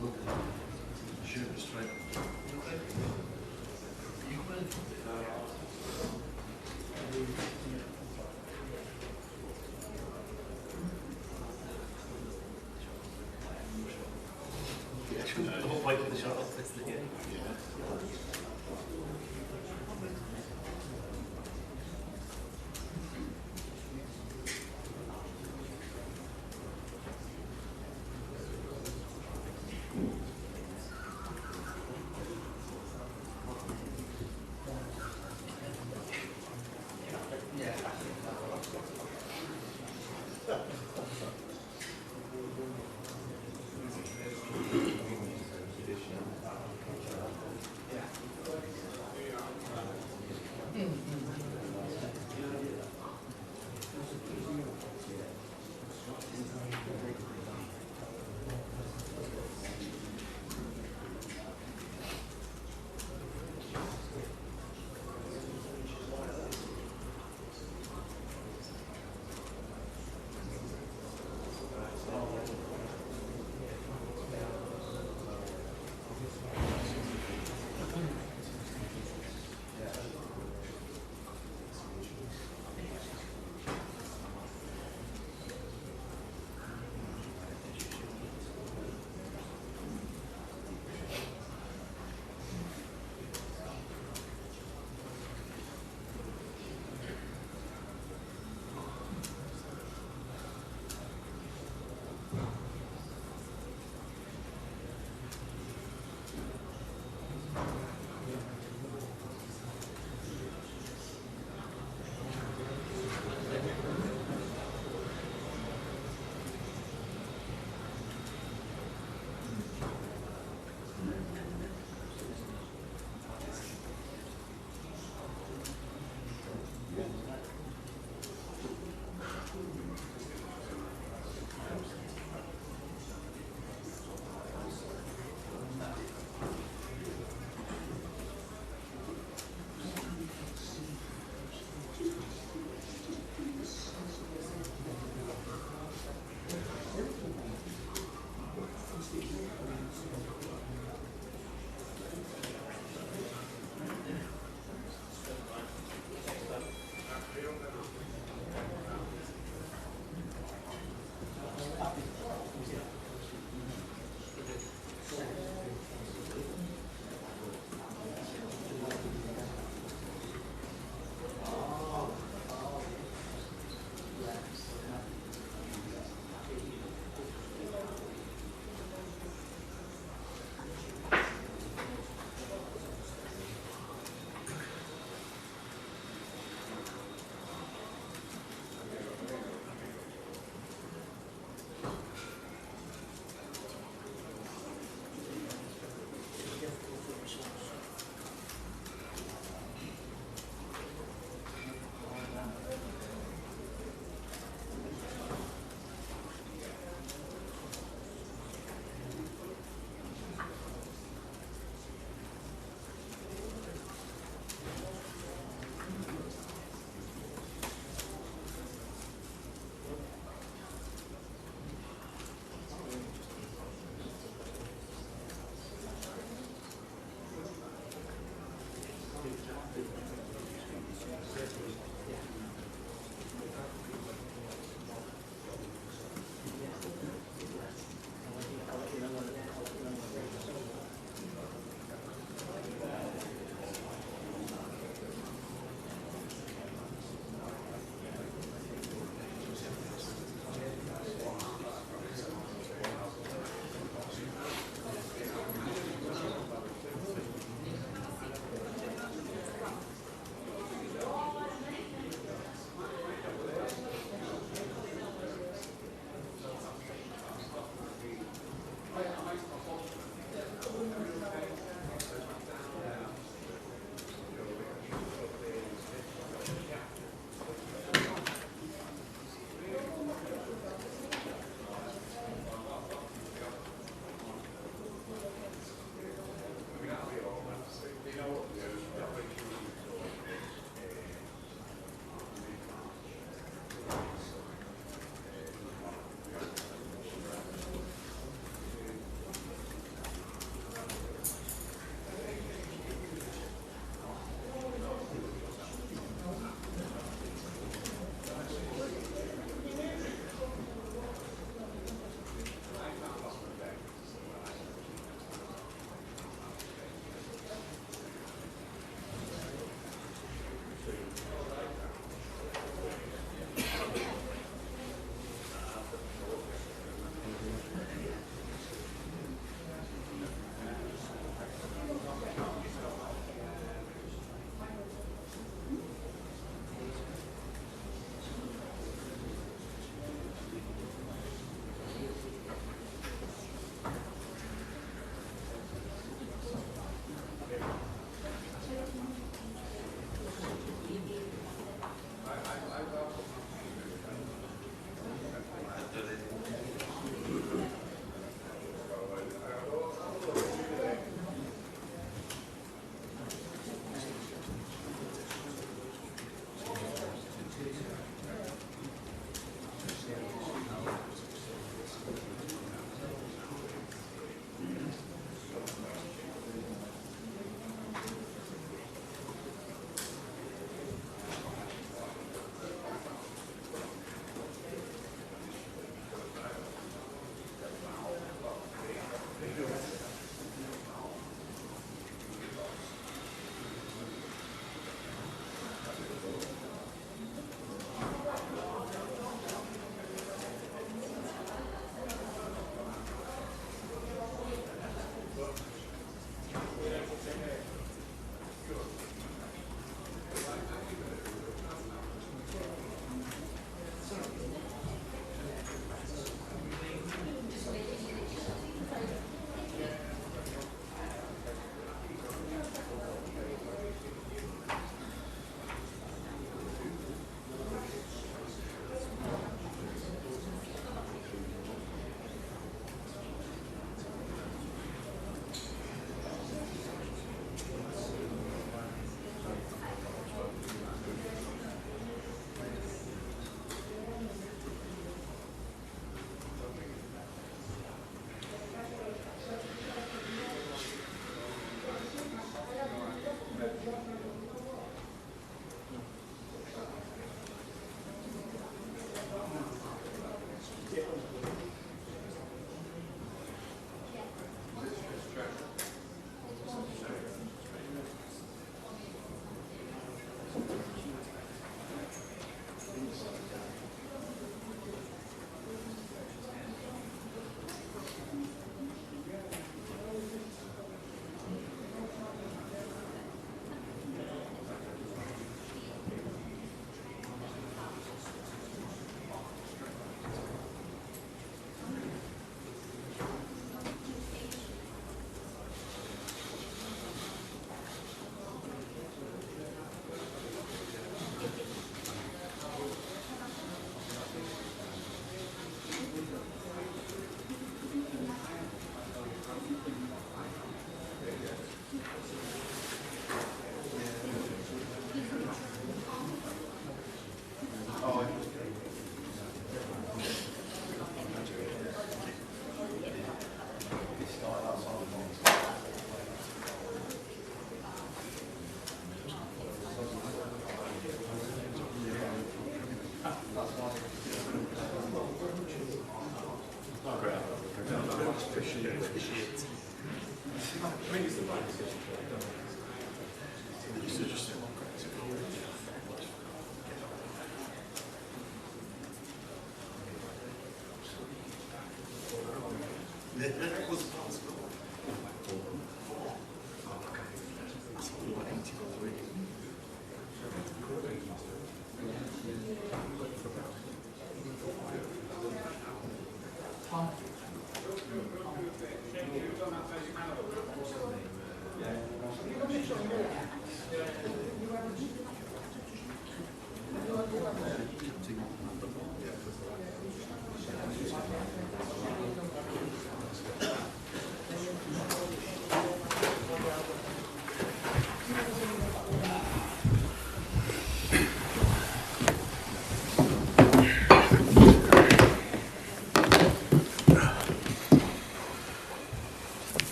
The whole point of the shot is the game.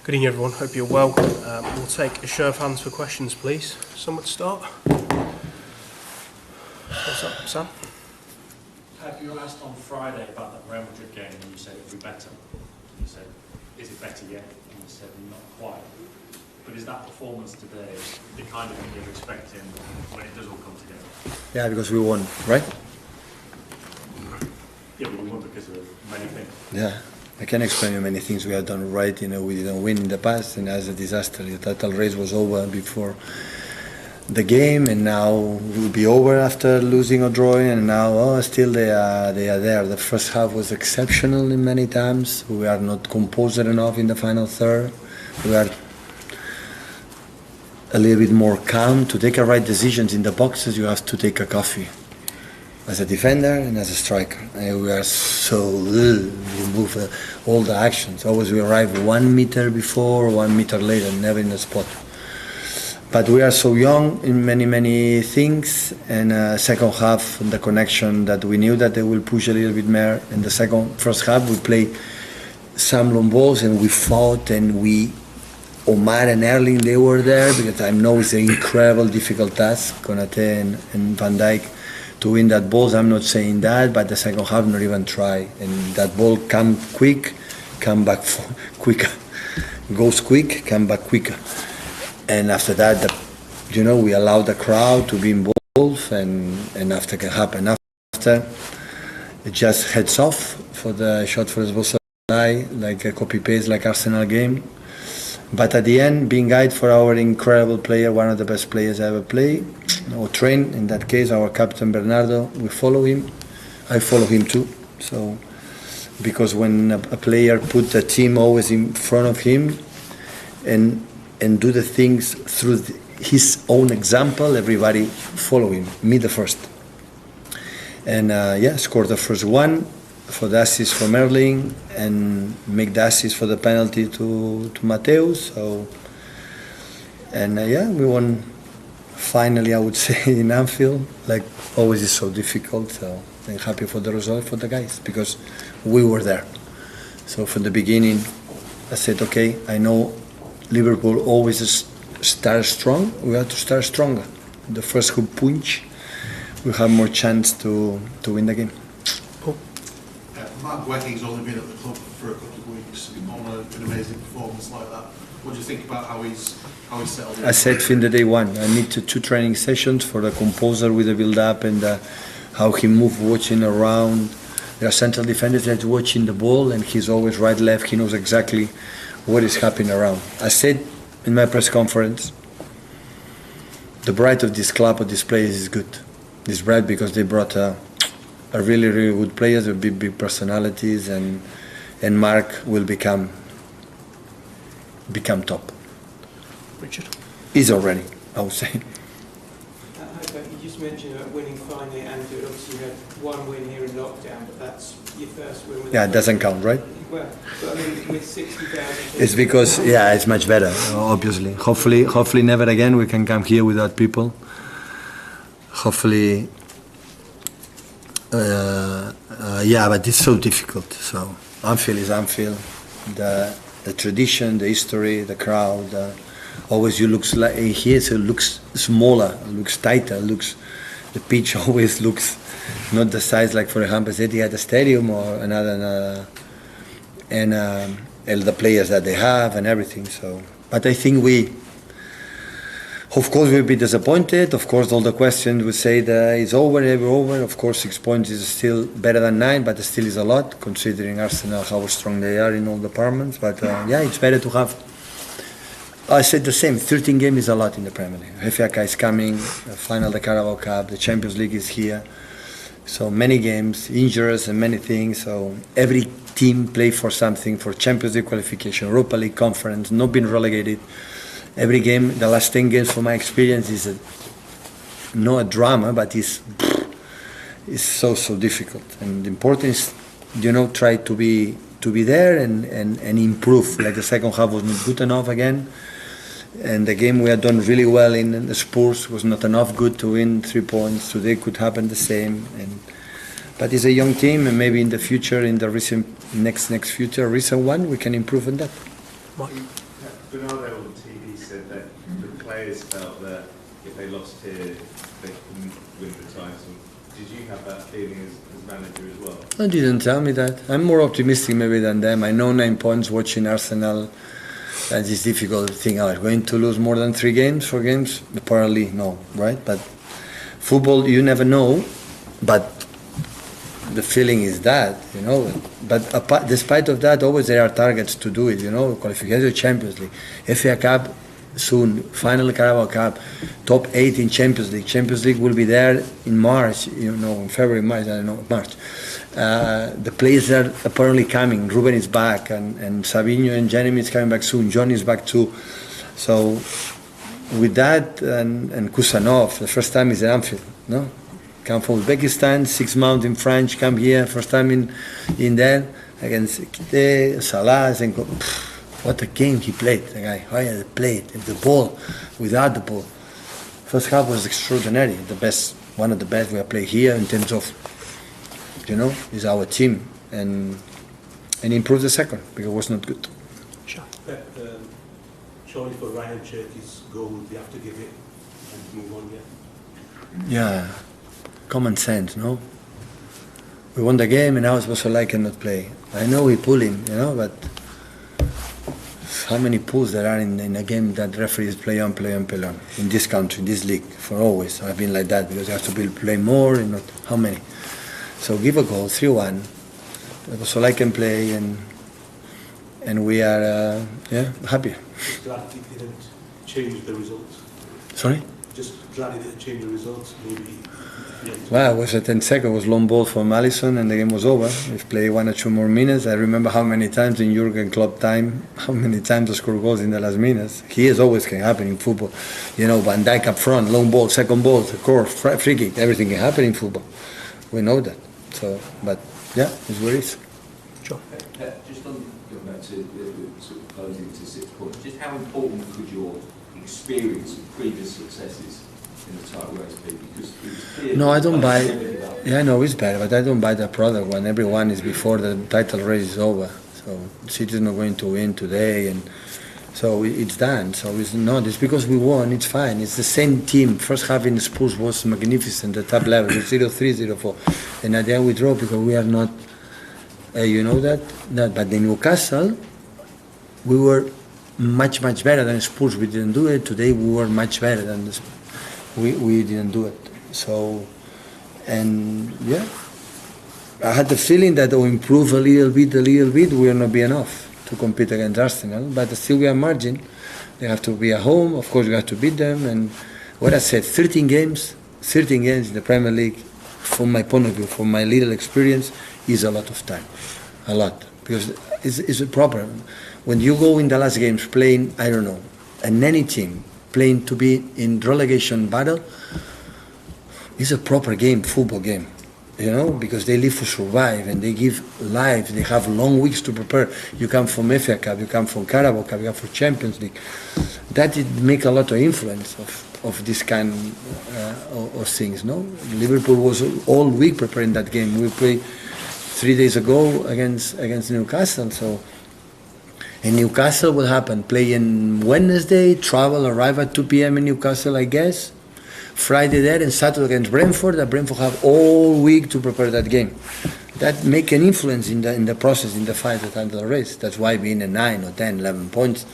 Good evening, everyone. Hope you're well. We'll take a show of hands for questions, please. Someone to start. What's up, Sam? You were asked on Friday about that Real Madrid game, and you said it would be better. You said, "Is it better yet?" And you said, "Not quite." But is that performance today the kind of thing you're expecting when it does all come together? Yeah, because we won, right? Yeah, but we won because of many things. Yeah, I can explain you many things we have done right. We didn't win in the past, and as a disaster. The title race was over before the game, and now will be over after losing or drawing. And now, still they are there. The first half was exceptional in many times. We are not composed enough in the final third. We are a little bit more calm to take the right decisions in the boxes. You have to take a coffee. As a defender and as a striker, and we are so we move all the actions. Always we arrive 1 meter before, 1 meter later, never in the spot. But we are so young in many things. And second half, the connection that we knew that they will push a little bit more. In the first half, we played some long balls and we fought and we. Omar and Erling, they were there because I know it's an incredible, difficult task. Konate and Van Dijk. To win that ball, I'm not saying that, but the second half not even try. And that ball come quick, come back quicker. Goes quick, come back quicker. And after that, we allow the crowd to be involved, and after can happen. After, it just heads off for the shot for Szoboszlai, like a copy-paste, like Arsenal game. But at the end, being guided for our incredible player, one of the best players I ever played, or trained, in that case, our captain Bernardo, we follow him. I follow him too. So, because when a player put the team always in front of him and do the things through his own example, everybody follow him, me the first. And scored the first one for the assist from Erling and make the assist for the penalty to Mateus. So, and we won finally, I would say, in Anfield. Like always is so difficult. So I'm happy for the result for the guys because we were there. So from the beginning, I said, okay, I know Liverpool always starts strong. We have to start stronger. The first good punch, we have more chance to win the game. Mark Wegging's only been at the club for a couple of weeks on an amazing performance like that. What do you think about how he's settled in? I said from the day one, I need two training sessions for the composer with the build-up and how he moves, watching around. There are central defenders that's watching the ball, and he's always right, left. He knows exactly what is happening around. I said in my press conference, the bright of this club, of this place is good. It's bright because they brought a really, really good players with big personalities, and Mark will become top. Richard? He's already, I would say. You just mentioned about winning finally at Anfield. Obviously, you had one win here in lockdown, but that's your first win. Yeah, it doesn't count, right? Well, but I mean, with 60,000. It's because, it's much better, obviously. Hopefully never again we can come here without people. Hopefully, but it's so difficult. So Anfield is Anfield. The tradition, the history, the crowd. Always you looks like here, so it looks smaller, looks tighter, the pitch always looks not the size like, for example, Etihad Stadium or another. And the players that they have and everything. So, but I think of course, we'll be disappointed. Of course, all the questions would say that it's over, ever over. Of course, 6 points is still better than 9, but it still is a lot, considering Arsenal, how strong they are in all departments. But yeah, it's better to have. I said the same, 13 games is a lot in the Premier League. FA Cup is coming, the final, the Carabao Cup, the Champions League is here. So many games, injuries and many things. So every team play for something, for Champions League qualification, Europa League conference, not being relegated. Every game, the last 10 games from my experience is not a drama, but it's so difficult. And the important is, try to be there and improve. Like the second half was not good enough again. And the game we had done really well in the Spurs was not enough good to win 3 points. Today could happen the same. But it's a young team, and maybe in the future, in the next future, recent one, we can improve on that. Bernardo on TV said that the players felt that if they lost here, they couldn't win the title. Did you have that feeling as manager as well? No, didn't tell me that. I'm more optimistic maybe than them. I know 9 points watching Arsenal. That is difficult thing. Are going to lose more than 4 games? Apparently, no, right? But football, you never know. But the feeling is that, But despite of that, always there are targets to do it, Qualification Champions League, FA Cup soon, final Carabao Cup, top 8 in Champions League. Champions League will be there in March, in February, March, I don't know, March. The players are apparently coming. Ruben is back, and Savinho and Jeremy is coming back soon. John is back too. So with that and Kusanov, the first time is at Anfield, no? Come from Uzbekistan, 6 months in France, come here, first time in there against Kite, Salah, and what a game he played, the guy. How he played, the ball, without the ball. First half was extraordinary, one of the best we have played here in terms of, is our team, and improved the second because it was not good. Sure. Surely for Ryan Cherky's goal, you have to give it and move on, Yeah, common sense, no? We won the game and now it's also like cannot play. I know we pull him, but how many pulls there are in a game that referees play on in this country, in this league, for always. I've been like that because you have to play more and not how many. So give a goal, 3-1. So I can play and we are happy. Just glad it didn't change the results. Sorry? Just glad it didn't change the results, maybe. Well, it was a 10 seconds, was long ball from Alisson and the game was over. We've played 1 or 2 more minutes. I remember how many times in Jurgen Klopp time, how many times they score goals in the last minutes. Here always can happen in football. Van Dijk up front, long ball, second ball, score, free kick, everything can happen in football. We know that. So, but yeah, it's what it is. John. Just on going back to sort of closing to 6 points, just how important could your experience of previous successes in the title race be? Because it's clear. No, I don't buy. Yeah, I know it's bad, but I don't buy the product when everyone is before the title race is over. So City's not going to win today, and so it's done. So it's not. It's because we won. It's fine. It's the same team. First half in Spurs was magnificent. The top level, 0-3, 0-4, and at the end we draw because we are not. You know that. But in Newcastle, we were much better than Spurs. We didn't do it. Today we were much better than the Spurs. We didn't do it. So, and yeah, I had the feeling that to improve a little bit, will not be enough to compete against Arsenal. But still we have margin. They have to be at home. Of course, we have to beat them. And what I said, 13 games in the Premier League, from my point of view, from my little experience, is a lot of time. A lot. Because it's a proper. When you go in the last games playing, I don't know, and any team, playing to be in relegation battle is a proper game, football game, because they live to survive and they give life. They have long weeks to prepare. You come from FA Cup, you come from Carabao Cup, you come from Champions League. That it make a lot of influence of this kind of things. No, Liverpool was all week preparing that game. We played 3 days ago against Newcastle. So. In Newcastle, what happened? Play in Wednesday, travel, arrive at 2 p.m. in Newcastle, I guess. Friday there, and Saturday against Brentford. That Brentford have all week to prepare that game. that make an influence in the process, in the fight at the end of the race. That's why being at 9 or 10, 11 points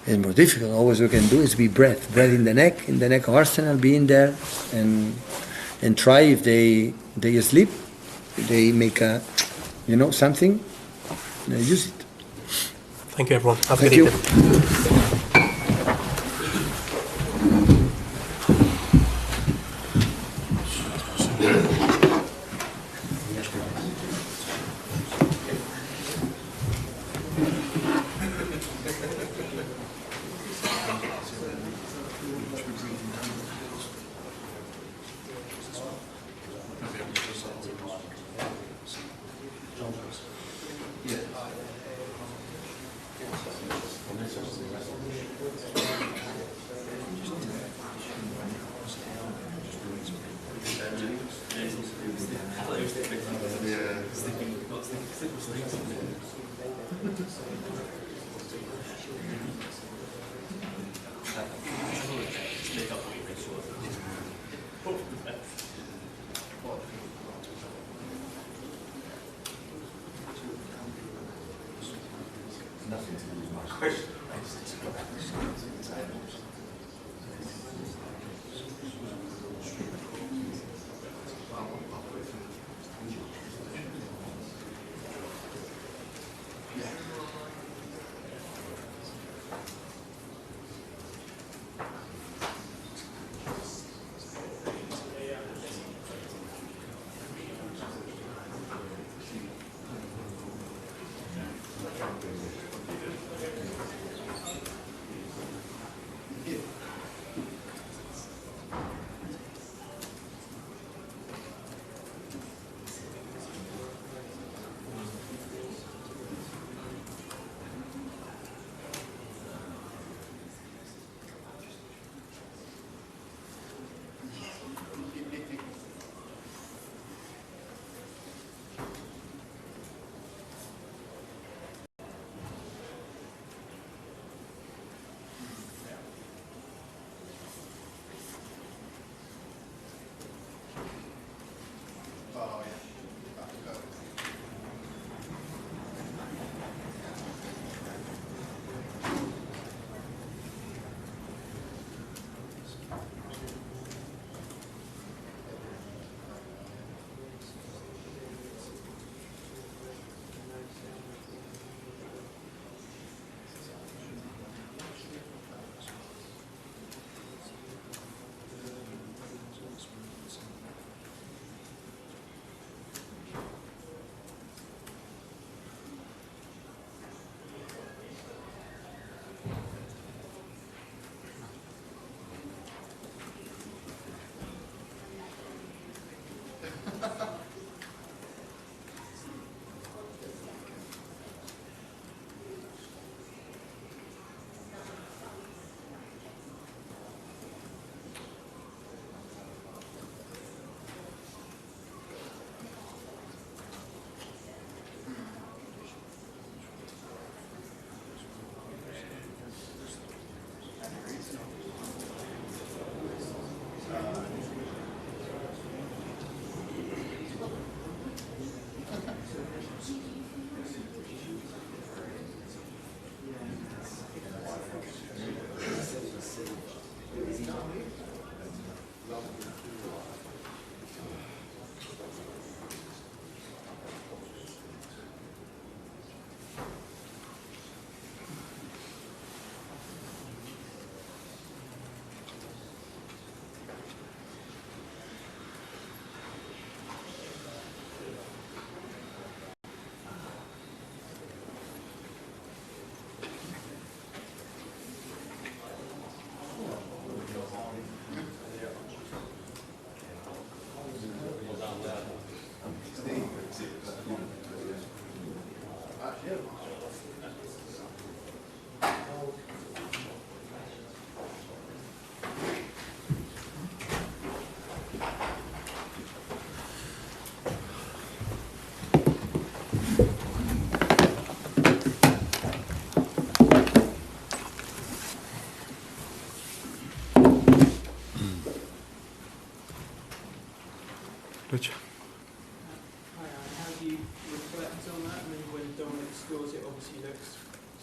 is more difficult. All we can do is be breath in the neck of Arsenal, be in there and try. If they sleep, they make something, use it. Thank you, everyone. Have a Thank good you. evening.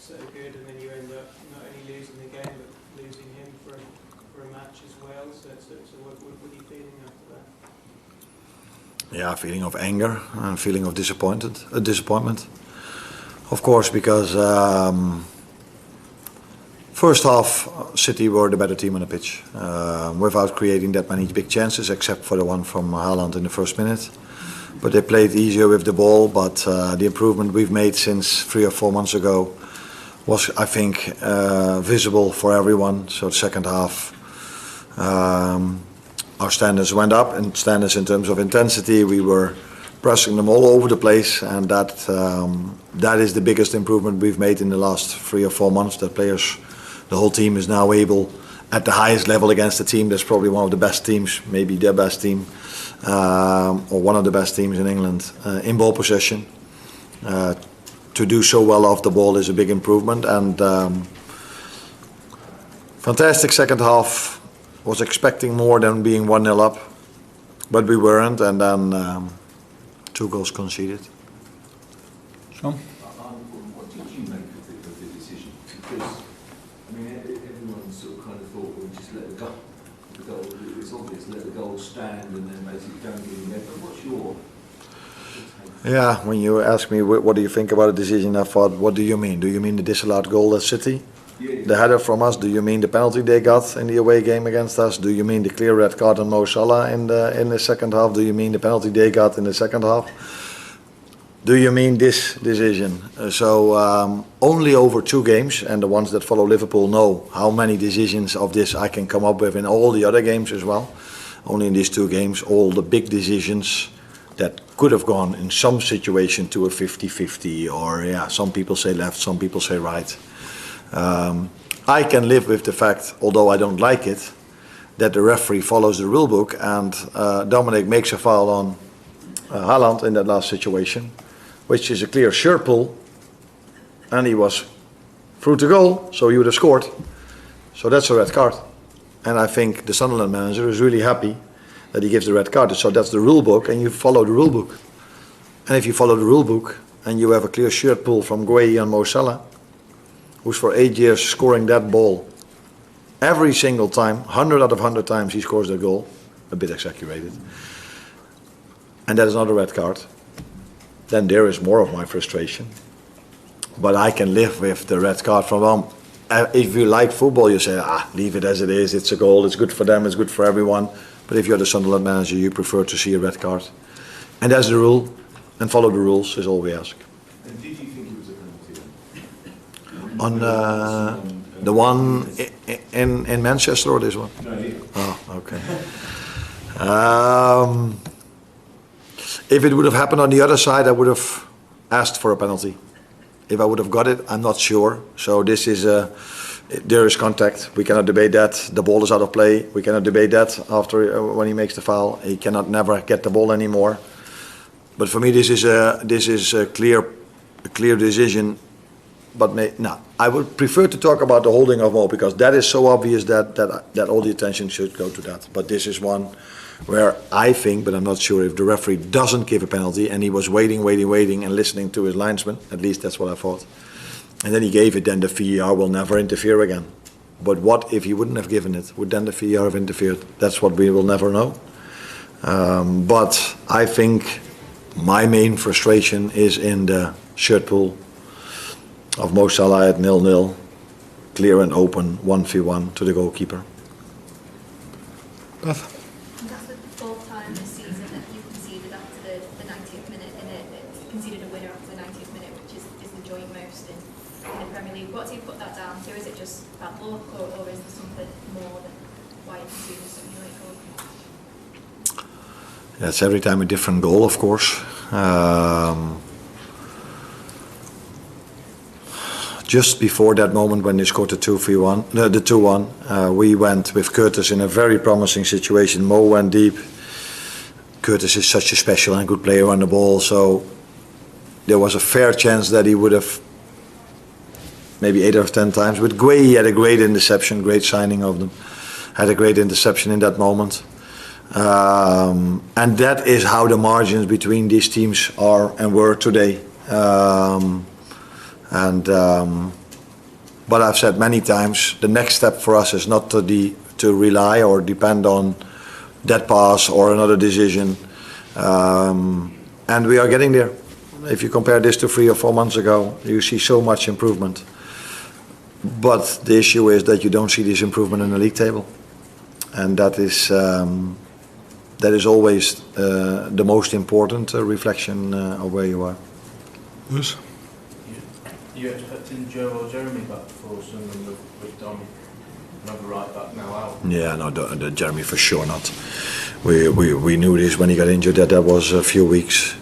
so good, and then you end up not only losing the game but losing him for a match as well. So what are you feeling after that? Yeah, feeling of anger, feeling of disappointment. Of course, because first half City were the better team on the pitch, without creating that many big chances, except for the one from Haaland in the first minute. But they played easier with the ball. But the improvement we've made since 3 or 4 months ago was, I think, visible for everyone. So the second half, our standards went up, and standards in terms of intensity. We were pressing them all over the place, and that is the biggest improvement we've made in the last 3 or 4 months. That players, the whole team is now able, at the highest level against a team that's probably one of the best teams, maybe their best team, or one of the best teams in England, in ball possession. To do so well off the ball is a big improvement, and fantastic second half. Was expecting more than being 1-0 up, but we weren't, and then 2 goals conceded. Sean? What did you make of the decision? Because, I mean, everyone sort of kind of thought, well, just let the goal, it's obvious, let the goal stand and then basically don't give him it. But what's your take? Yeah, when you ask me what do you think about the decision, I thought, what do you mean? Do you mean the disallowed goal at City? Yeah. The header from us? Do you mean the penalty they got in the away game against us? Do you mean the clear red card on Mo Salah in the second half? Do you mean the penalty they got in the second half? Do you mean this decision? Only over 2 games, and the ones that follow Liverpool know how many decisions of this I can come up with in all the other games as well. Only in these 2 games, all the big decisions that could have gone in some situation to a 50-50, or some people say left, some people say right. I can live with the fact, although I don't like it, that the referee follows the rule book, and Dominic makes a foul on Haaland in that last situation, which is a clear shirt pull, and he was through to goal, so he would have scored. So that's a red card. And I think the Sunderland manager is really happy that he gives the red card. So that's the rule book, and you follow the rule book. And if you follow the rule book, and you have a clear shirt pull from Gueye and Mo Salah, who's for 8 years scoring that ball every single time, 100 out of 100 times he scores that goal, a bit exaggerated, and that is not a red card, then there is more of my frustration. But I can live with the red card from if you like football, you say, leave it as it is, it's a goal, it's good for them, it's good for everyone. But if you're the Sunderland manager, you prefer to see a red card. And that's the rule, and follow the rules is all we ask. And did you think it was a penalty then? On the one in Manchester, or this one? No, here. Oh, okay. If it would have happened on the other side, I would have asked for a penalty. If I would have got it, I'm not sure. So this is there is contact. We cannot debate that. The ball is out of play. We cannot debate that after when he makes the foul. He cannot never get the ball anymore. But for me, this is a clear decision. But I would prefer to talk about the holding of Mo, because that is so obvious that all the attention should go to that. But this is one where I think, but I'm not sure, if the referee doesn't give a penalty, and he was waiting and listening to his linesman, at least that's what I thought, and then he gave it, then the VAR will never interfere again. But what if he wouldn't have given it? Would then the VAR have interfered? That's what we will never know. But I think my main frustration is in the shirt pull of Mo Salah at 0-0, clear and open, 1v1 to the goalkeeper. Beth? That's the 4th time this season that you've conceded after the 90th minute, and conceded a winner after the 90th minute, which is the joint most in the Premier League. What do you put that down to? Is it just bad luck, or is there something more than why you're conceding such a late goal? That's every time a different goal, of course. Just before that moment when they scored the 2-1, we went with Curtis in a very promising situation. Mo went deep. Curtis is such a special and good player on the ball, so there was a fair chance that he would have maybe 8 out of 10 times. With Gueye, he had a great interception, great signing of them. Had a great interception in that moment. And that is how the margins between these teams are and were today. But I've said many times, the next step for us is not to rely or depend on that pass or another decision. And we are getting there. If you compare this to 3 or 4 months ago, you see so much improvement. But the issue is that you don't see this improvement in the league table. And that is always the most important reflection of where you are. Yes. You expecting Joe or Jeremy back for Sunderland with Dom? Another right back now out? Yeah, no, the Jeremy for sure not. We knew this when he got injured, that was a few weeks.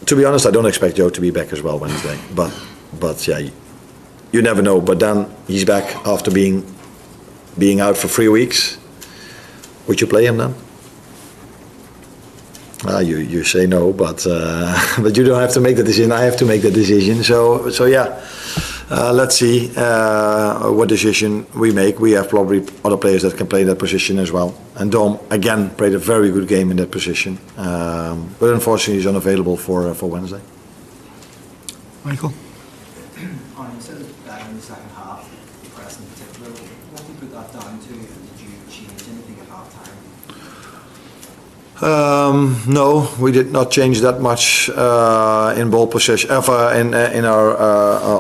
To be honest, I don't expect Joe to be back as well Wednesday. But yeah, you never know. But then he's back after being out for 3 weeks. Would you play him then? You say no, but you don't have to make the decision. I have to make the decision. So yeah, let's see what decision we make. We have probably other players that can play that position as well. And Dom again played a very good game in that position, but unfortunately he's unavailable for Wednesday. Michael? Arne, you said in the second half, the press in particular, what do you put that down to, and did you change anything at half time? No, we did not change that much in ball possession, in our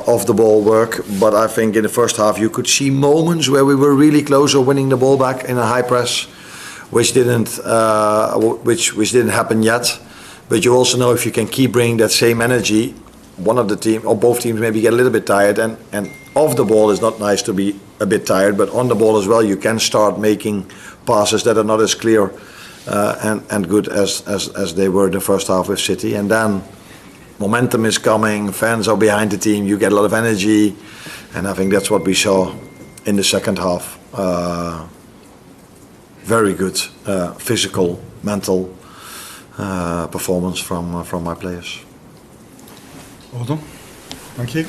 off the ball work. But I think in the first half you could see moments where we were really close of winning the ball back in a high press, which didn't happen yet. But you also know if you can keep bringing that same energy, one of the team or both teams maybe get a little bit tired. And off the ball is not nice to be a bit tired, but on the ball as well you can start making passes that are not as clear. And good as they were in the first half with City, and then momentum is coming, fans are behind the team, you get a lot of energy, and I think that's what we saw in the second half. Very good physical, mental performance from my players. Well done. Thank you.